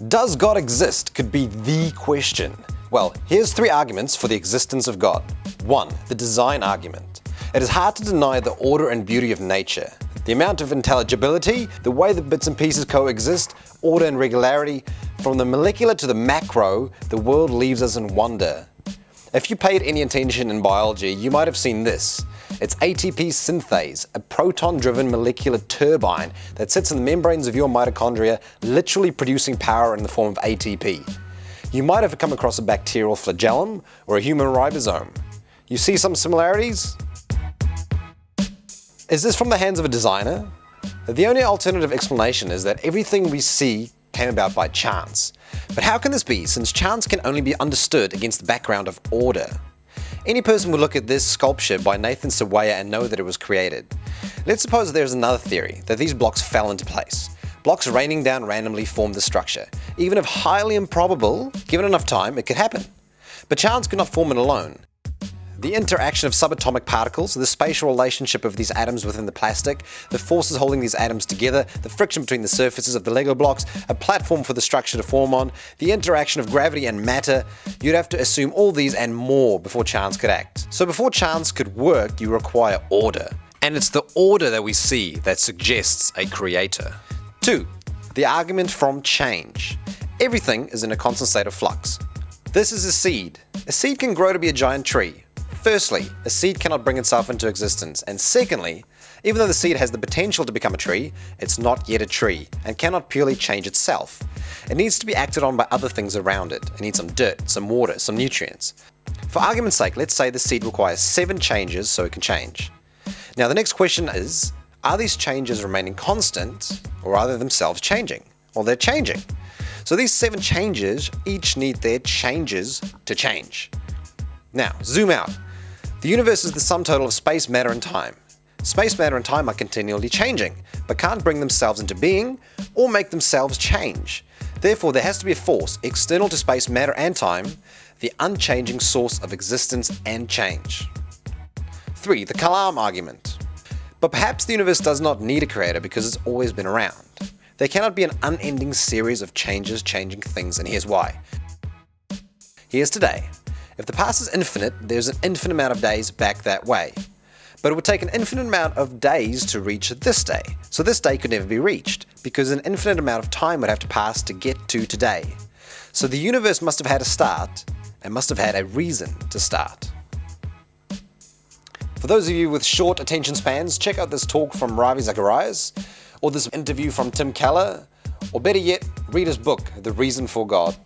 Does God exist could be the question. Well, here's 3 arguments for the existence of God. 1. The design argument. It is hard to deny the order and beauty of nature. The amount of intelligibility, the way the bits and pieces coexist, order and regularity. From the molecular to the macro, the world leaves us in wonder. If you paid any attention in biology, you might have seen this. It's ATP synthase, a proton-driven molecular turbine that sits in the membranes of your mitochondria, literally producing power in the form of ATP. You might have come across a bacterial flagellum or a human ribosome. You see some similarities? Is this from the hands of a designer? The only alternative explanation is that everything we see came about by chance. But how can this be, since chance can only be understood against the background of order? Any person would look at this sculpture by Nathan Sawaya and know that it was created. Let's suppose there's another theory, that these blocks fell into place. Blocks raining down randomly formed the structure. Even if highly improbable, given enough time, it could happen. But chance could not form it alone. The interaction of subatomic particles, the spatial relationship of these atoms within the plastic, the forces holding these atoms together, the friction between the surfaces of the Lego blocks, a platform for the structure to form on, the interaction of gravity and matter, you'd have to assume all these and more before chance could act. So before chance could work, you require order. And it's the order that we see that suggests a creator. 2. The argument from change. Everything is in a constant state of flux. This is a seed. A seed can grow to be a giant tree. Firstly, a seed cannot bring itself into existence, and secondly, even though the seed has the potential to become a tree, it's not yet a tree, and cannot purely change itself. It needs to be acted on by other things around it. It needs some dirt, some water, some nutrients. For argument's sake, let's say the seed requires 7 changes so it can change. Now the next question is, are these changes remaining constant, or are they themselves changing? Well, they're changing. So these 7 changes each need their changes to change. Now, zoom out. The universe is the sum total of space, matter, and time. Space, matter, and time are continually changing, but can't bring themselves into being or make themselves change. Therefore, there has to be a force external to space, matter, and time, the unchanging source of existence and change. 3. The Kalam argument. But perhaps the universe does not need a creator because it's always been around. There cannot be an unending series of changes changing things, and here's why. Here's today. If the past is infinite, there's an infinite amount of days back that way. But it would take an infinite amount of days to reach this day. So this day could never be reached, because an infinite amount of time would have to pass to get to today. So the universe must have had a start, and must have had a reason to start. For those of you with short attention spans, check out this talk from Ravi Zacharias, or this interview from Tim Keller, or better yet, read his book, The Reason for God.